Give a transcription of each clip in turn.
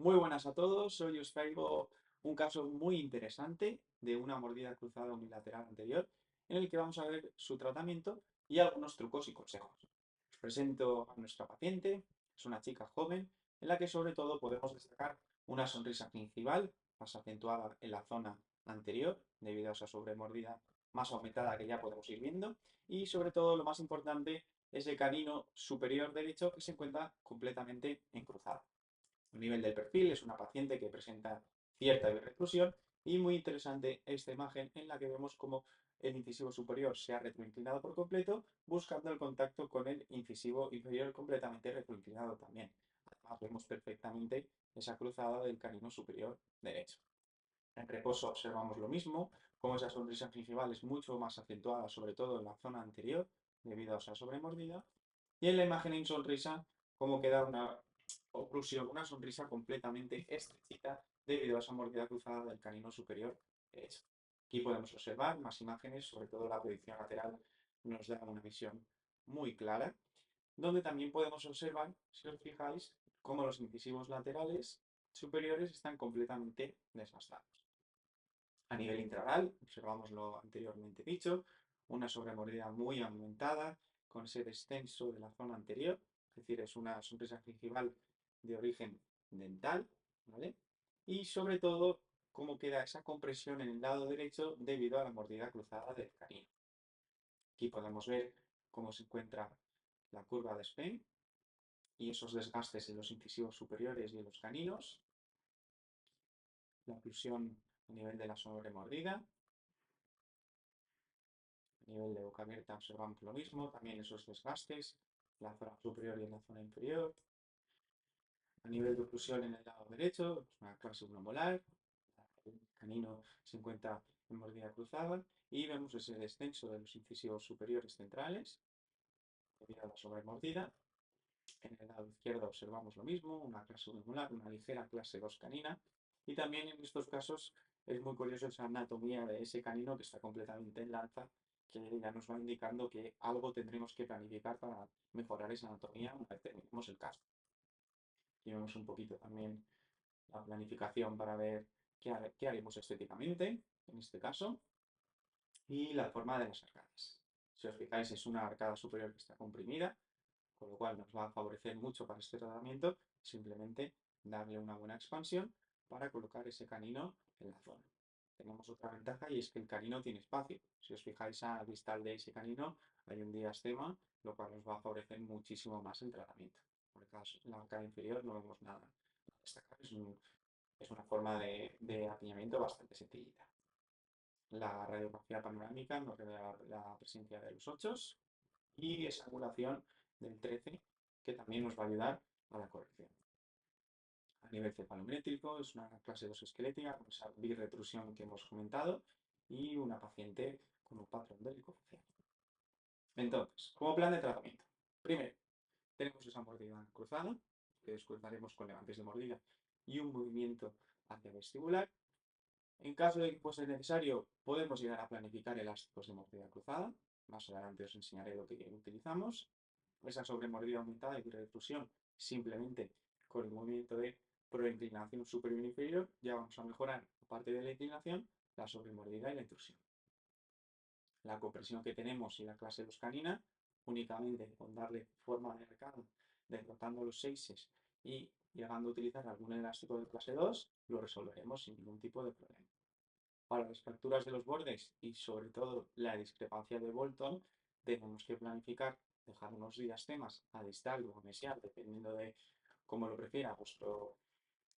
Muy buenas a todos, hoy os traigo un caso muy interesante de una mordida cruzada unilateral anterior, en el que vamos a ver su tratamiento y algunos trucos y consejos. Os presento a nuestra paciente, es una chica joven, en la que sobre todo podemos destacar una sonrisa gingival más acentuada en la zona anterior, debido a esa sobremordida más aumentada que ya podemos ir viendo, y sobre todo lo más importante es el canino superior derecho que se encuentra completamente encruzado. A nivel del perfil, es una paciente que presenta cierta bireclusión y muy interesante esta imagen en la que vemos cómo el incisivo superior se ha retroinclinado por completo, buscando el contacto con el incisivo inferior completamente retroinclinado también. Además, vemos perfectamente esa cruzada del canino superior derecho. En reposo observamos lo mismo, como esa sonrisa gingival es mucho más acentuada, sobre todo en la zona anterior, debido a esa sobremordida. Y en la imagen en sonrisa, como queda una oclusión, una sonrisa completamente estrechita debido a esa mordida cruzada del canino superior derecho. Aquí podemos observar más imágenes, sobre todo la proyección lateral nos da una visión muy clara, donde también podemos observar, si os fijáis, cómo los incisivos laterales superiores están completamente desgastados. A nivel intraoral, observamos lo anteriormente dicho, una sobremordida muy aumentada, con ese descenso de la zona anterior, es decir, es una sonrisa gingival de origen dental, ¿vale? Y sobre todo, cómo queda esa compresión en el lado derecho debido a la mordida cruzada del canino. Aquí podemos ver cómo se encuentra la curva de Spain y esos desgastes en los incisivos superiores y en los caninos, la oclusión a nivel de la sobremordida. A nivel de boca abierta observamos lo mismo, también esos desgastes, en la zona superior y en la zona inferior. A nivel de oclusión en el lado derecho, es una clase 1 molar, el canino se encuentra en mordida cruzada y vemos ese descenso de los incisivos superiores centrales debido a la sobremordida. En el lado izquierdo observamos lo mismo, una clase 1 molar, una ligera clase 2 canina. Y también en estos casos es muy curioso esa anatomía de ese canino que está completamente en lanza, que ya nos va indicando que algo tendremos que planificar para mejorar esa anatomía una vez terminemos el caso. Aquí vemos un poquito también la planificación para ver qué haremos estéticamente en este caso y la forma de las arcadas. Si os fijáis, es una arcada superior que está comprimida, con lo cual nos va a favorecer mucho para este tratamiento simplemente darle una buena expansión para colocar ese canino en la zona. Tenemos otra ventaja y es que el canino tiene espacio. Si os fijáis al distal de ese canino hay un diastema, lo cual nos va a favorecer muchísimo más el tratamiento. Por el caso, en la arcada inferior no vemos nada a destacar, es una forma de apiñamiento bastante sencillita. La radiografía panorámica nos revela la presencia de los ochos y esa angulación del 13 que también nos va a ayudar a la corrección. A nivel cefalométrico es una clase 2 esquelética con esa birretrusión que hemos comentado y una paciente con un patrón bélico facial. Entonces, como plan de tratamiento. Primero, tenemos esa mordida cruzada, que descruzaremos con levantes de mordida y un movimiento hacia vestibular. En caso de que fuese necesario, podemos llegar a planificar elásticos de mordida cruzada. Más adelante os enseñaré lo que utilizamos. Esa sobremordida aumentada y retrusión, simplemente con el movimiento de proinclinación superior e inferior, ya vamos a mejorar, aparte de la inclinación, la sobremordida y la intrusión. La compresión que tenemos y la clase 2 canina, únicamente con darle forma de arcada, derrotando los seises y llegando a utilizar algún elástico de clase 2, lo resolveremos sin ningún tipo de problema. Para las fracturas de los bordes y sobre todo la discrepancia de Bolton, tenemos que planificar dejar unos diastemas a distal o a mesial, dependiendo de cómo lo prefiera vuestro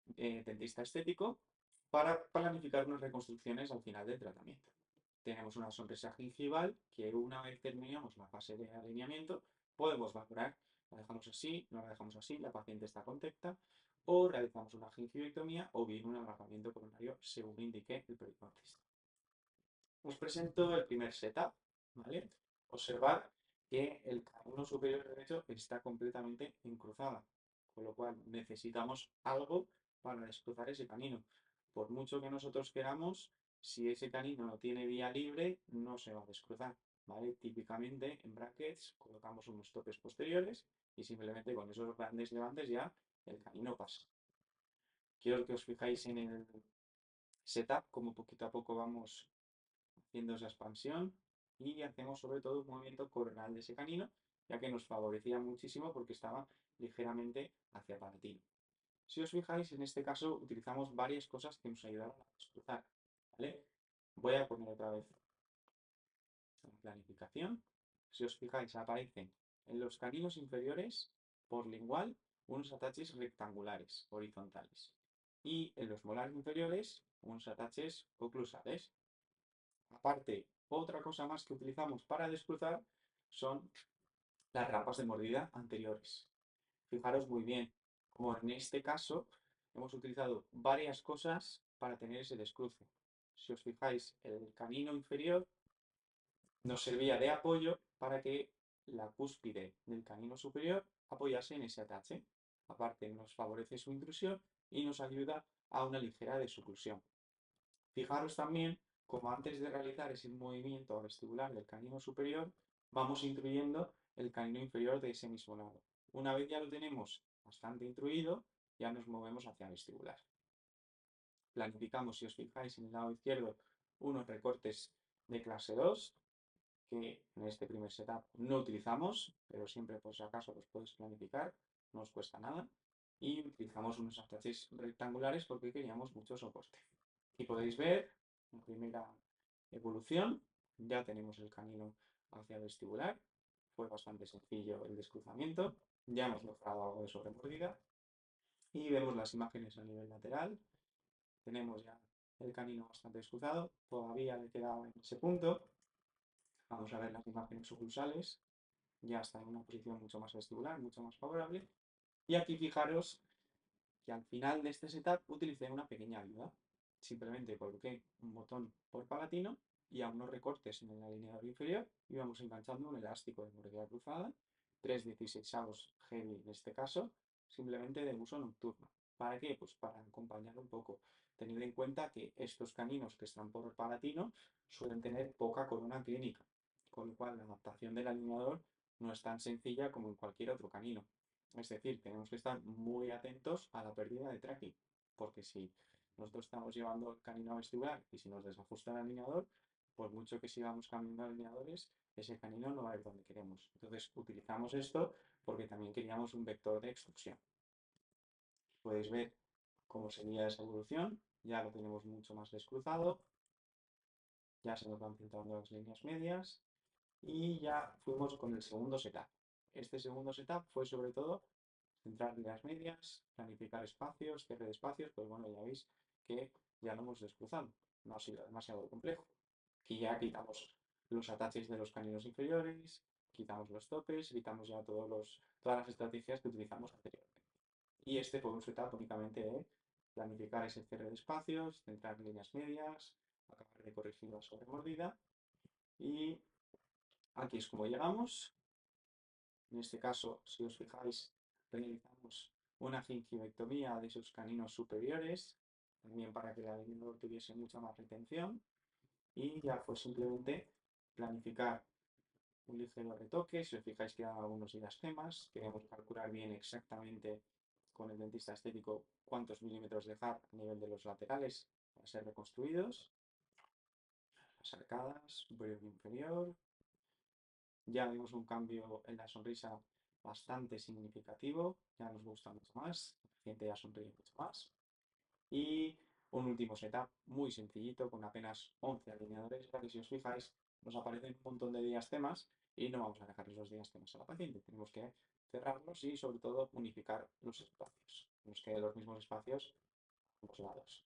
dentista estético, para planificar unas reconstrucciones al final del tratamiento. Tenemos una sonrisa gingival que una vez terminamos la fase de alineamiento, podemos valorar, la dejamos así, no la dejamos así, la paciente está contenta, o realizamos una gingivectomía o bien un alargamiento coronario según indique el periodontista. Os presento el primer setup, ¿vale? Observar que el canino superior derecho está completamente encruzada, con lo cual necesitamos algo para descruzar ese canino. Por mucho que nosotros queramos, si ese canino no tiene vía libre, no se va a descruzar, ¿vale? Típicamente en brackets colocamos unos topes posteriores y simplemente con esos grandes levantes ya el canino pasa. Quiero que os fijáis en el setup, como poquito a poco vamos haciendo esa expansión y hacemos sobre todo un movimiento coronal de ese canino, ya que nos favorecía muchísimo porque estaba ligeramente hacia palatino. Si os fijáis, en este caso utilizamos varias cosas que nos ayudaron a descruzar, ¿vale? Voy a poner otra vez la planificación. Si os fijáis, aparecen en los caninos inferiores por lingual unos ataches rectangulares horizontales y en los molares inferiores unos ataches oclusales. Aparte, otra cosa más que utilizamos para descruzar son las rampas de mordida anteriores. Fijaros muy bien, como en este caso hemos utilizado varias cosas para tener ese descruce. Si os fijáis, el canino inferior nos servía de apoyo para que la cúspide del canino superior apoyase en ese atache. Aparte, nos favorece su intrusión y nos ayuda a una ligera desoclusión. Fijaros también como antes de realizar ese movimiento vestibular del canino superior, vamos intruyendo el canino inferior de ese mismo lado. Una vez ya lo tenemos bastante intruido, ya nos movemos hacia vestibular. Planificamos, si os fijáis, en el lado izquierdo unos recortes de clase 2, que en este primer setup no utilizamos, pero siempre por si acaso los puedes planificar, no os cuesta nada. Y utilizamos unos ataches rectangulares porque queríamos mucho soporte. Y podéis ver, en primera evolución, ya tenemos el canino hacia vestibular. Fue bastante sencillo el descruzamiento. Ya hemos logrado algo de sobremordida. Y vemos las imágenes a nivel lateral. Tenemos ya el canino bastante descruzado. Todavía le quedaba en ese punto. Vamos a ver las imágenes sucursales. Ya está en una posición mucho más vestibular, mucho más favorable. Y aquí fijaros que al final de este setup utilicé una pequeña ayuda. Simplemente coloqué un botón por palatino y a unos recortes en el alineador inferior íbamos enganchando un elástico de mordida cruzada, 3/16 heavy en este caso, simplemente de uso nocturno. ¿Para qué? Pues para acompañar un poco. Tened en cuenta que estos caninos que están por palatino suelen tener poca corona clínica, con lo cual la adaptación del alineador no es tan sencilla como en cualquier otro canino. Es decir, tenemos que estar muy atentos a la pérdida de tracking, porque si nosotros estamos llevando el canino vestibular y si nos desajusta el alineador, por mucho que sigamos cambiando alineadores, ese canino no va a ir donde queremos. Entonces utilizamos esto porque también queríamos un vector de extrusión. Podéis ver cómo sería esa evolución, ya lo tenemos mucho más descruzado, ya se nos van filtrando las líneas medias y ya fuimos con el segundo setup. Este segundo setup fue sobre todo centrar líneas medias, planificar espacios, cierre de espacios, pues bueno, ya veis que ya lo hemos descruzado, no ha sido demasiado complejo. Aquí ya quitamos los ataches de los caninos inferiores, quitamos los topes, quitamos ya todas las estrategias que utilizamos anteriormente. Y este fue un setup únicamente de planificar ese cierre de espacios, centrar líneas medias, acabar de corregir la sobremordida y aquí es como llegamos. En este caso, si os fijáis, realizamos una gingivectomía de sus caninos superiores, también para que el alineador tuviese mucha más retención. Y ya fue simplemente planificar un ligero retoque. Si os fijáis, quedan algunos diastemas. Queremos calcular bien exactamente con el dentista estético cuántos milímetros dejar a nivel de los laterales para ser reconstruidos. Las arcadas, superior e inferior. Ya vimos un cambio en la sonrisa bastante significativo, ya nos gusta mucho más, el paciente ya sonríe mucho más. Y un último setup muy sencillito con apenas 11 alineadores, para que si os fijáis nos aparecen un montón de diastemas y no vamos a dejar esos diastemas a la paciente, tenemos que cerrarlos y sobre todo unificar los espacios, nos queden los mismos espacios a ambos lados.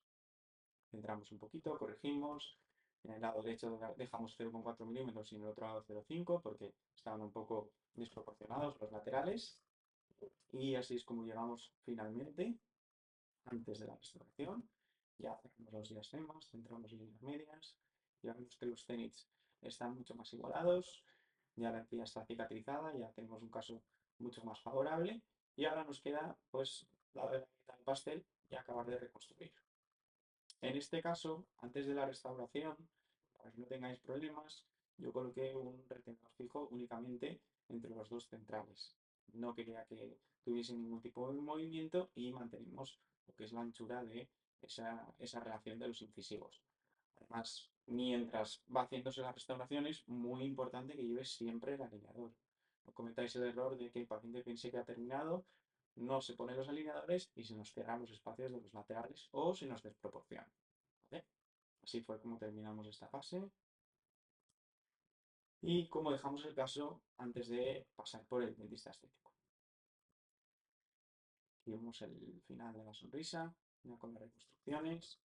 Centramos un poquito, corregimos. En el lado derecho dejamos 0,4 milímetros y en el otro lado 0,5 porque estaban un poco desproporcionados los laterales. Y así es como llegamos finalmente, antes de la restauración. Ya cerramos los diastemas, centramos líneas medias. Ya vemos que los tenis están mucho más igualados. Ya la encía está cicatrizada, ya tenemos un caso mucho más favorable. Y ahora nos queda pues la mitad del pastel y acabar de reconstruir. En este caso, antes de la restauración, para que no tengáis problemas, yo coloqué un retenedor fijo únicamente entre los dos centrales. No quería que tuviese ningún tipo de movimiento y mantenemos lo que es la anchura de esa relación de los incisivos. Además, mientras va haciéndose las restauraciones, muy importante que lleves siempre el alineador. No cometáis el error de que el paciente piense que ha terminado, no se ponen los alineadores y se nos cierran los espacios de los laterales o se nos desproporciona. ¿Vale? Así fue como terminamos esta fase y cómo dejamos el caso antes de pasar por el dentista estético. Aquí vemos el final de la sonrisa, ya con las reconstrucciones,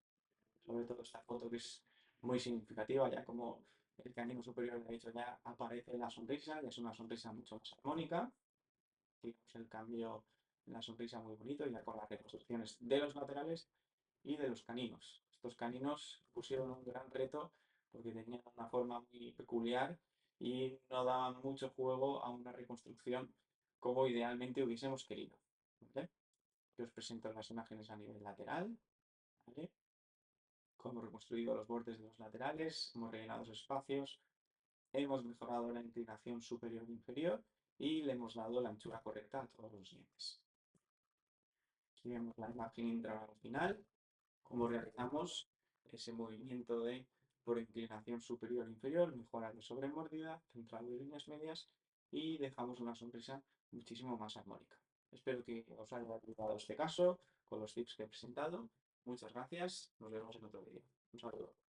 sobre todo esta foto que es muy significativa, ya como el canino superior, de hecho, ya aparece la sonrisa, ya es una sonrisa mucho más armónica. Vemos el cambio en la sonrisa muy bonito, ya con las reconstrucciones de los laterales y de los caninos. Estos caninos pusieron un gran reto porque tenían una forma muy peculiar y no daban mucho juego a una reconstrucción como idealmente hubiésemos querido. ¿Vale? Yo os presento las imágenes a nivel lateral. ¿Vale? Hemos reconstruido los bordes de los laterales, hemos rellenado los espacios, hemos mejorado la inclinación superior e inferior y le hemos dado la anchura correcta a todos los dientes. Aquí vemos la imagen intraoral final, cómo realizamos ese movimiento de por inclinación superior e inferior, mejora de sobremordida, central de líneas medias y dejamos una sonrisa muchísimo más armónica. Espero que os haya ayudado este caso con los tips que he presentado. Muchas gracias, nos vemos en otro vídeo. Un saludo.